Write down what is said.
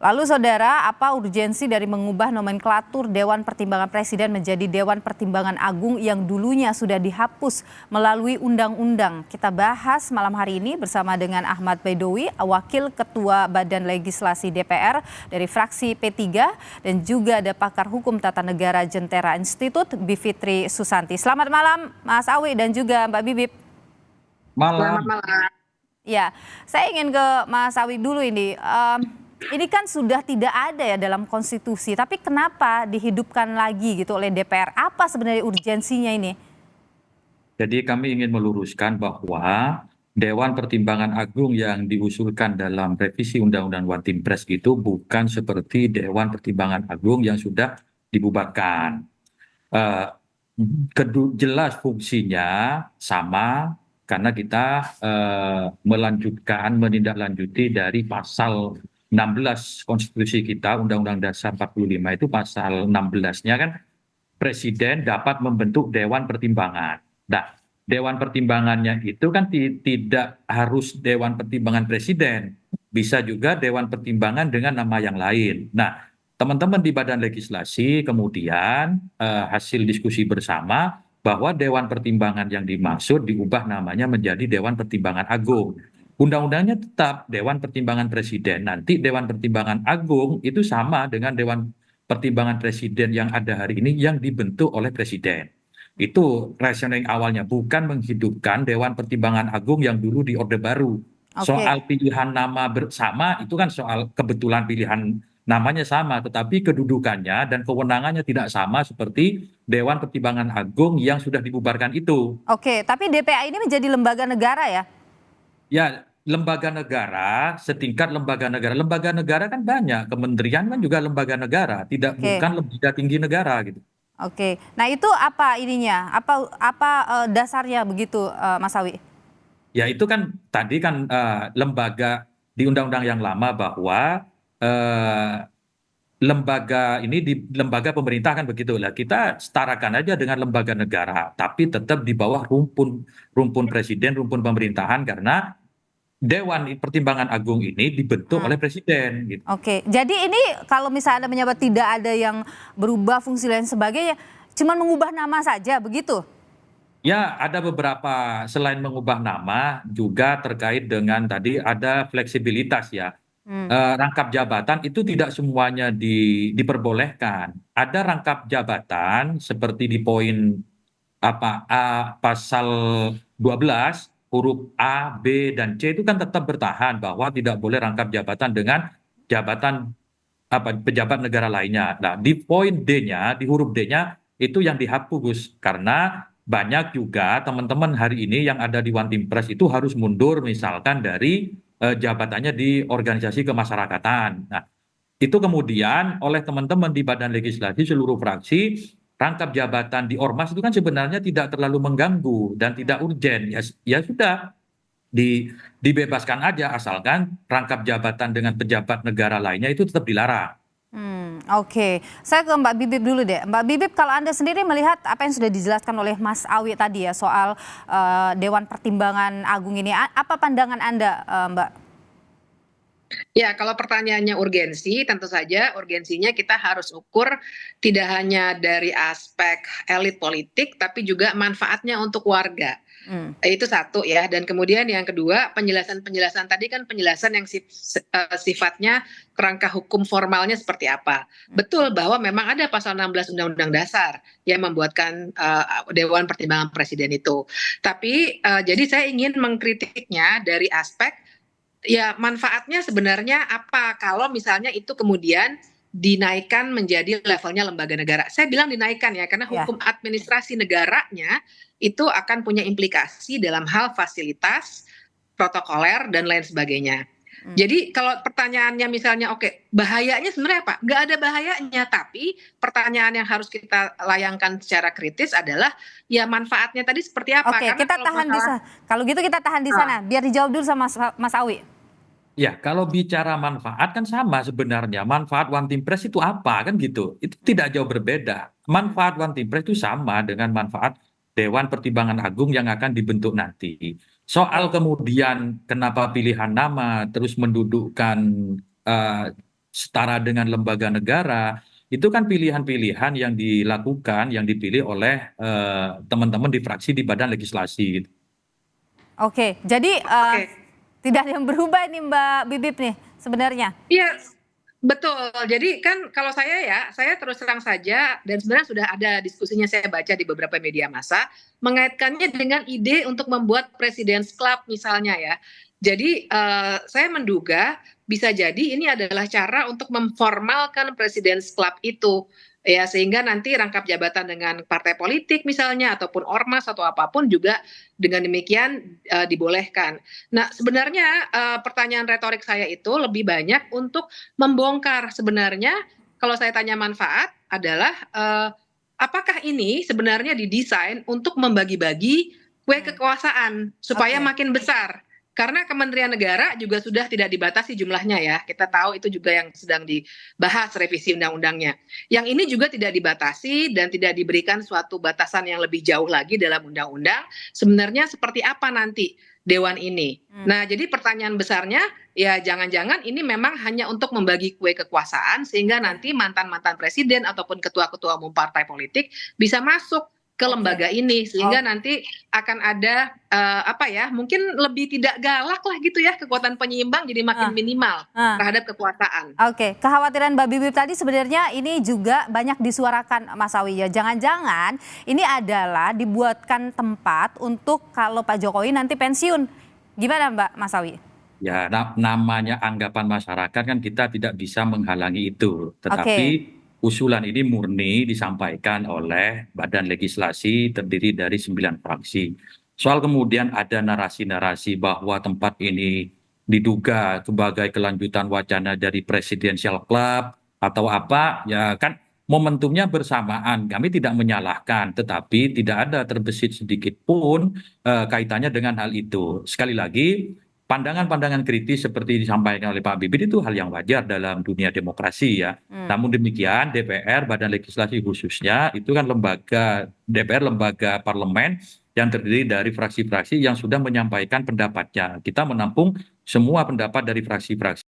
Lalu saudara, apa urgensi dari mengubah nomenklatur Dewan Pertimbangan Presiden menjadi Dewan Pertimbangan Agung yang dulunya sudah dihapus melalui undang-undang? Kita bahas malam hari ini bersama dengan Ahmad Baidowi, Wakil Ketua Badan Legislasi DPR dari fraksi P3, dan juga ada pakar hukum tata negara Jentera Institut, Bivitri Susanti. Selamat malam Mas Awi dan juga Mbak Bibip. Malam. Selamat malam. Ya, saya ingin ke Mas Awi dulu ini. Ini kan sudah tidak ada ya dalam konstitusi, tapi kenapa dihidupkan lagi gitu oleh DPR? Apa sebenarnya urgensinya ini? Jadi kami ingin meluruskan bahwa Dewan Pertimbangan Agung yang diusulkan dalam revisi Undang-Undang One Team Press itu bukan seperti Dewan Pertimbangan Agung yang sudah dibubarkan. Eh, Jelas fungsinya sama karena kita menindaklanjuti dari pasal 16 konstitusi kita, Undang-Undang Dasar 45 itu pasal 16-nya kan presiden dapat membentuk Dewan Pertimbangan. Nah, Dewan Pertimbangannya itu kan tidak harus Dewan Pertimbangan Presiden, bisa juga Dewan Pertimbangan dengan nama yang lain. Nah, teman-teman di Badan Legislasi kemudian hasil diskusi bersama bahwa Dewan Pertimbangan yang dimaksud diubah namanya menjadi Dewan Pertimbangan Agung. Undang-undangnya tetap Dewan Pertimbangan Presiden. Nanti Dewan Pertimbangan Agung itu sama dengan Dewan Pertimbangan Presiden yang ada hari ini yang dibentuk oleh Presiden. Itu rasioning awalnya, bukan menghidupkan Dewan Pertimbangan Agung yang dulu di Orde Baru. Soal pilihan nama bersama itu kan soal kebetulan pilihan namanya sama, tetapi kedudukannya dan kewenangannya tidak sama seperti Dewan Pertimbangan Agung yang sudah dibubarkan itu. Oke, tapi DPA ini menjadi lembaga negara ya? Ya, lembaga negara, setingkat lembaga negara. Lembaga negara kan banyak, kementerian kan juga lembaga negara, bukan lembaga tinggi negara gitu. Oke, nah itu apa ininya? Apa dasarnya begitu, Mas Awi? Ya itu kan tadi kan lembaga di undang-undang yang lama bahwa eh, lembaga ini di lembaga pemerintah kan begitulah. Kita setarakan aja dengan lembaga negara, tapi tetap di bawah rumpun presiden, rumpun pemerintahan karena Dewan Pertimbangan Agung ini dibentuk oleh presiden gitu. Oke, jadi ini kalau misalnya Anda menyebut tidak ada yang berubah fungsi lain sebagainya, cuma mengubah nama saja begitu? Ya, ada beberapa selain mengubah nama juga terkait dengan tadi ada fleksibilitas ya. Rangkap jabatan itu tidak semuanya diperbolehkan. Ada rangkap jabatan seperti di poin pasal 12 huruf A, B, dan C itu kan tetap bertahan bahwa tidak boleh rangkap jabatan dengan jabatan pejabat negara lainnya. Nah, di poin D-nya, di huruf D-nya itu yang dihapus karena banyak juga teman-teman hari ini yang ada di One Team Press itu harus mundur misalkan dari jabatannya di organisasi kemasyarakatan. Nah, itu kemudian oleh teman-teman di Badan Legislasi seluruh fraksi rangkap jabatan di ormas itu kan sebenarnya tidak terlalu mengganggu dan tidak urgen. Ya sudah dibebaskan aja asalkan rangkap jabatan dengan pejabat negara lainnya itu tetap dilarang. Oke, saya ke Mbak Bibip dulu deh. Mbak Bibip, kalau Anda sendiri melihat apa yang sudah dijelaskan oleh Mas Awi tadi ya soal Dewan Pertimbangan Agung ini, apa pandangan Anda, Mbak? Ya, kalau pertanyaannya urgensi, tentu saja urgensinya kita harus ukur tidak hanya dari aspek elit politik, tapi juga manfaatnya untuk warga. Itu satu ya. Dan kemudian yang kedua, penjelasan-penjelasan tadi kan penjelasan yang sifatnya kerangka hukum formalnya seperti apa. Betul bahwa memang ada pasal 16 Undang-Undang Dasar yang membuatkan Dewan Pertimbangan Presiden itu. Tapi jadi saya ingin mengkritiknya dari aspek ya manfaatnya sebenarnya apa kalau misalnya itu kemudian dinaikkan menjadi levelnya lembaga negara. Saya bilang dinaikkan ya karena hukum administrasi negaranya itu akan punya implikasi dalam hal fasilitas, protokoler dan lain sebagainya. Jadi kalau pertanyaannya misalnya oke, bahayanya sebenarnya apa? Nggak ada bahayanya, tapi pertanyaan yang harus kita layangkan secara kritis adalah ya manfaatnya tadi seperti apa? Oke, kita tahan di sana. Kalau gitu kita tahan di sana, biar dijawab dulu sama Mas Awi. Ya, kalau bicara manfaat kan sama sebenarnya. Manfaat One Team Press itu apa kan gitu. Itu tidak jauh berbeda. Manfaat One Team Press itu sama dengan manfaat Dewan Pertimbangan Agung yang akan dibentuk nanti. Soal kemudian kenapa pilihan nama terus mendudukkan eh, setara dengan lembaga negara, itu kan pilihan-pilihan yang dilakukan, yang dipilih oleh teman-teman di fraksi di badan legislasi gitu. Oke, jadi Oke. tidak ada yang berubah nih Mbak Bibip nih sebenarnya. Iya, betul. Jadi kan kalau saya terus terang saja dan sebenarnya sudah ada diskusinya saya baca di beberapa media massa, mengaitkannya dengan ide untuk membuat President's Club misalnya ya. Jadi saya menduga bisa jadi ini adalah cara untuk memformalkan President's Club itu. Ya, sehingga nanti rangkap jabatan dengan partai politik misalnya ataupun ormas atau apapun juga dengan demikian dibolehkan. Nah, sebenarnya pertanyaan retorik saya itu lebih banyak untuk membongkar sebenarnya kalau saya tanya manfaat adalah apakah ini sebenarnya didesain untuk membagi-bagi kue kekuasaan supaya Oke. makin besar. Karena Kementerian Negara juga sudah tidak dibatasi jumlahnya ya. Kita tahu itu juga yang sedang dibahas revisi undang-undangnya. Yang ini juga tidak dibatasi dan tidak diberikan suatu batasan yang lebih jauh lagi dalam undang-undang. Sebenarnya seperti apa nanti dewan ini? Nah, jadi pertanyaan besarnya ya jangan-jangan ini memang hanya untuk membagi kue kekuasaan sehingga nanti mantan-mantan presiden ataupun ketua-ketua umum partai politik bisa masuk ke lembaga ini sehingga nanti akan ada mungkin lebih tidak galak lah gitu ya, kekuatan penyeimbang jadi makin minimal terhadap kekuasaan. Oke, kekhawatiran Mbak Bibip tadi sebenarnya ini juga banyak disuarakan Mas Awi ya. Jangan-jangan ini adalah dibuatkan tempat untuk kalau Pak Jokowi nanti pensiun. Gimana Mbak Mas Awi? Ya, namanya anggapan masyarakat kan kita tidak bisa menghalangi itu. Tetapi usulan ini murni disampaikan oleh badan legislasi terdiri dari 9 fraksi. Soal kemudian ada narasi-narasi bahwa tempat ini diduga sebagai kelanjutan wacana dari Presidential Club atau apa, ya kan momentumnya bersamaan. Kami tidak menyalahkan, tetapi tidak ada terbesit sedikit pun kaitannya dengan hal itu. Sekali lagi, pandangan-pandangan kritis seperti disampaikan oleh Pak Bibit itu hal yang wajar dalam dunia demokrasi ya. Namun demikian DPR, Badan Legislasi khususnya, itu kan DPR lembaga parlemen yang terdiri dari fraksi-fraksi yang sudah menyampaikan pendapatnya. Kita menampung semua pendapat dari fraksi-fraksi